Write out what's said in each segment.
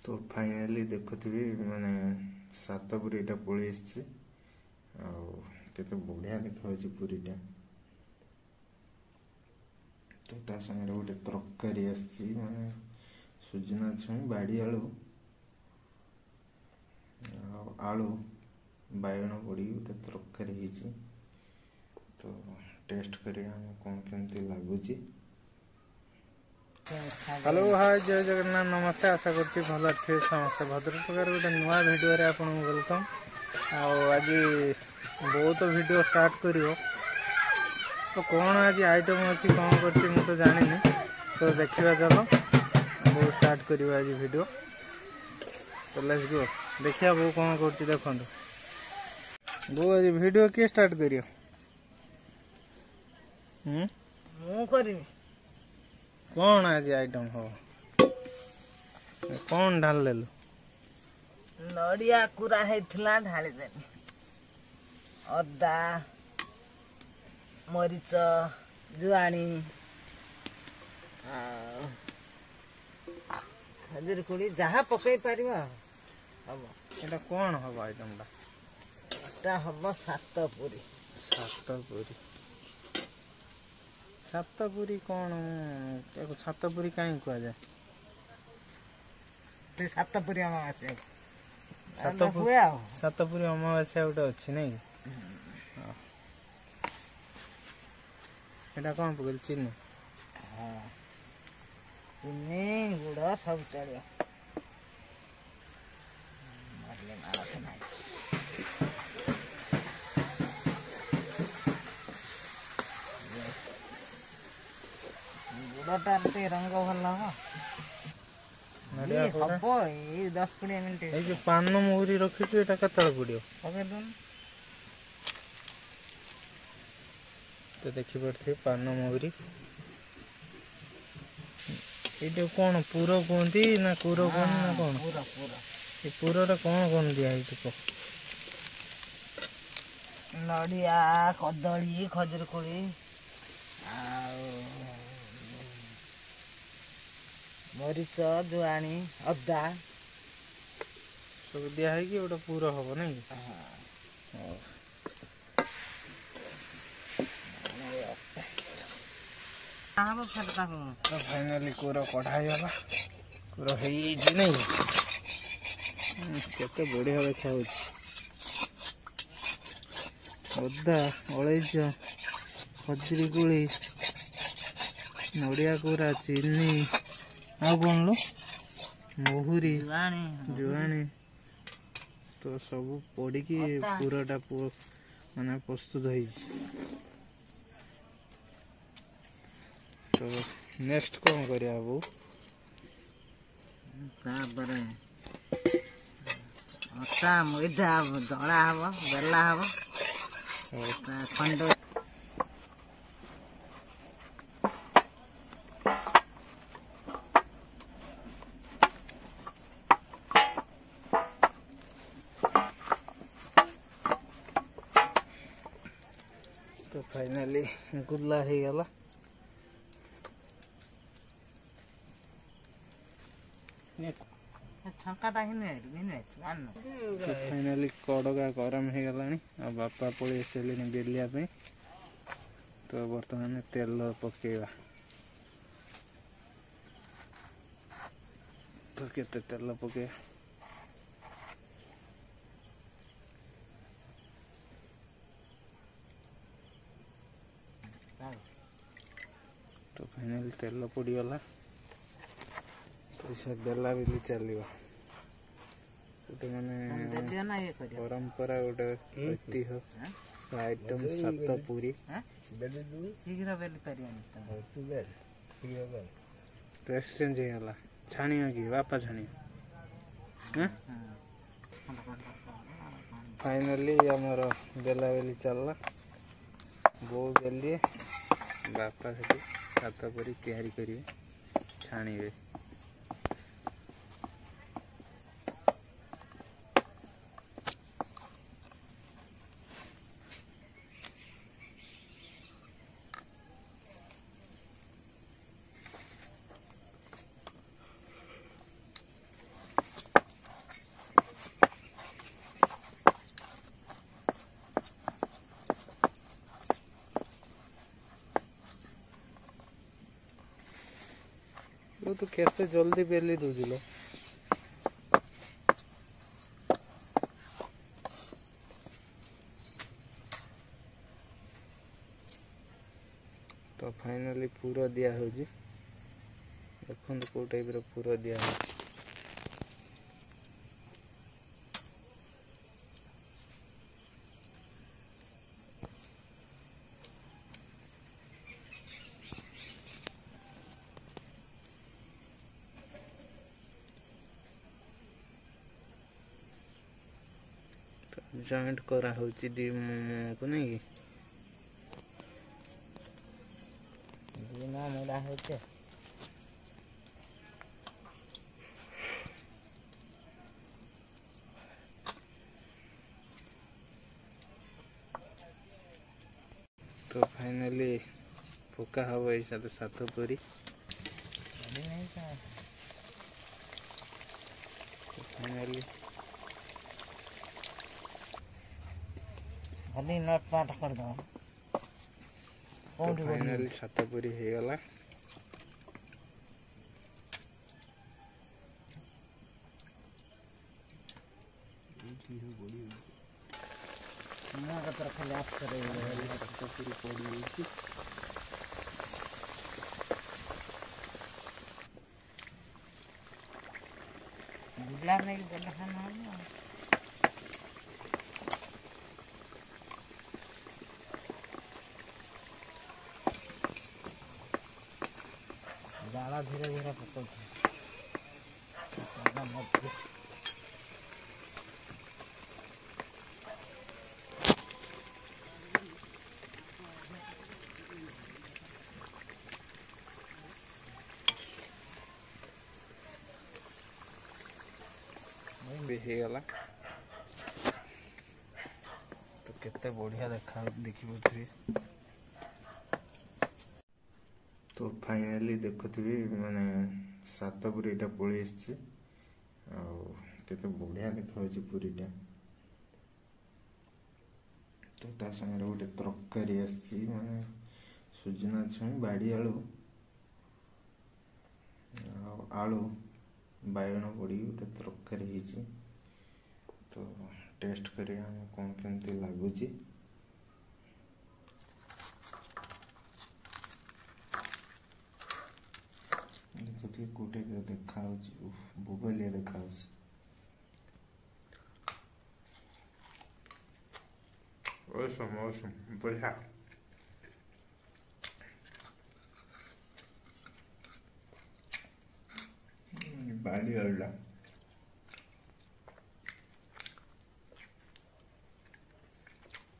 तो फाइनाली देखुथिबी माने सातपुरीटा पळी आछि आ केते बढ़िया देखाउछि पुरीटा। तो ता संगे गोटे तरकारी आछि माने सुजना छुई बाड़ी आलू आलू बायगण पड़ी गोटे तरकारी ହେଇଛି। तो टेस्ट करिया कौन केमती लागुची। हेलो हाय जय जगन्नाथ नमस्ते आशा करछि भल थे समस्त भद्र प्रकार गोटे नुआ वीडियो रे आपन वेलकम। आज बहुत वीडियो स्टार्ट करियो तो कौन आज आइटम अच्छी कौन करछि मु तो जानि नहीं। तो देखिबा चलो वो स्टार्ट करियो आज वीडियो। तो लेट्स गो देखिया वो कौन करछि देखंतु। वो आज वीडियो के स्टार्ट करियो मु करिनी कौन आज आइटम हो कौन ढाल लेलु नड़िया कुरा हेथिला ढाली देनी अदा मरीच जुआनी खजूर कुड़ी जहाँ पकई पारिबा हम एटा कौन हो आइटम टा एटा हम सातपुरी सातपुरी कौन सातपुरी कहीं कह जाए सातपुरी अमावास्या सातपुरी अमावास्या गोटे अच्छी नहीं एटा कौन पकड़ चीनी चीनी गुड़ सब चलिए गुड़टा रंग भल हम 10-20 मिनट पान मुहरी रखी केतल पड़ो तो देखी पड़े पान मुहरी ये कौन पूर कहती ना कूर कहती ना कौन ये पूर कौन दिखाई नड़िया कदली खजूर कोली मरीच जुआनी अदा सब दिया है कि गोटे पूरा हम नहीं फाइनाली कूर कढ़ाई गला कूर नहीं केते बढ़िया देखा अदा अलैच खजूरी कोली नड़िया कूरा चीनी आ कौन लो मुहुरी जुआनी तो सब पड़ी पूराटा माने प्रस्तुत हो। तो नेक्स्ट कौन करिया बो अटा मैदा दला हम बेला हम खंड तो फाइनाली गुल्ला हो गला फाइनाली कड़का गरम हो गला बापा पलि आसले बेलिया तो बर्तमान तेल पकेवा तो केते तेल पके तो फाइनाली तेल पड़गला तो से बेला बेली चलो गोटे माने परंपरा गोटे ऐतिह्य आइटम सातपुरी टेस्ट चेंज होगा छाणिया कि बापा छाणिया फाइनाली आमर बेला बेली चलला बो बेलिए बापा से सातपुरी तैयारी करेंगे छाणिबे। ତୁ କେତେ ଜଲ୍ଦି ବେଲି ଦଉଛୁ ଲୋ। ତ ଫାଇନାଲି ପୁର ଦିଆ ହେଉଛି। ଦେଖନ୍ତୁ କେଉଁ ଟାଇପ୍ର ପୁର ଦିଆ ହେଉଛି। ଜଏଣ୍ଟ କରାହେଉଛି ଦି ମୋମୋକୁ ନାଇଁ କି ମେଳା ହଉଛି। तो फाइनली पका हब ये साथ सात पूरी फाइनली खाली नट पाट कर दो। तो फाइनली सात पूरी हो गला। खाली आप करे सात पूरी पड़ी बुला नहीं गला खाना जाड़ा धीरे धीरे पकड़ गला। तो केते बढ़िया देखा देखिए। तो फाइनली देखुथि माने सात पूरीटा पड़ी आसी केते बढ़िया देखा पूरीटा। तो ता संगे गोटे तरकारी आसी माने सुजना छुई बाड़ी आलू आलू बायगण पड़ी गोटे तरकारी होती। तो टेस्ट करिया कौन केमती लगुच। देखुए कौटे देखा बोबलिया देखा बढ़िया। बाड़ी आलूटा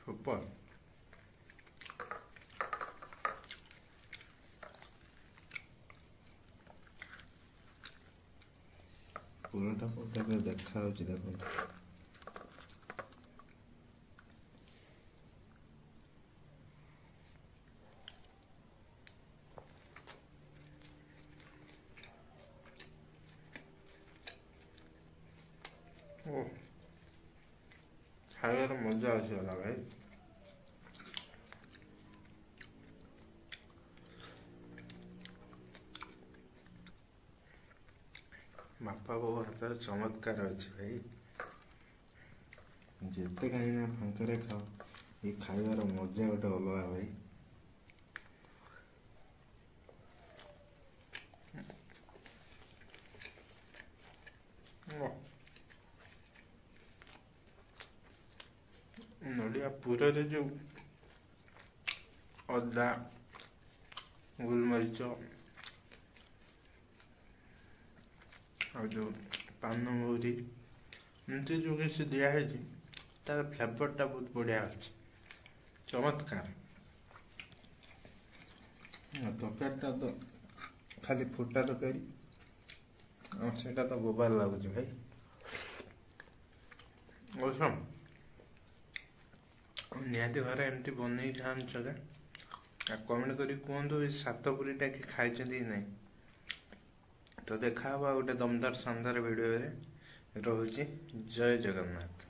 सुपर। पूराटा कौटे देखा देखो खाइबार मजा आसगला भाई। बापा बो हाथ चमत्कार अच्छे भाई। जिते कहीं फांकरे खाओ ये खाइबार मजा गोटे अलग भाई। नड़िया पूरा जो अदा गोलमरीच और जो पान महुरी एमती जो किसी दिखाई तार फ्लेवरटा बहुत बढ़िया अच्छे चमत्कार। तरकारीटा तो खाली फुटा तरकारी और सेटा तो बोबार लगुच भाई। औसम निहाती घरे एमती बनई खाने कमेंट करी कहतु सात पूरीटा कि खाई ना। तो देखा गोटे दमदार शानदार वीडियो रे। रहुची जय जगन्नाथ।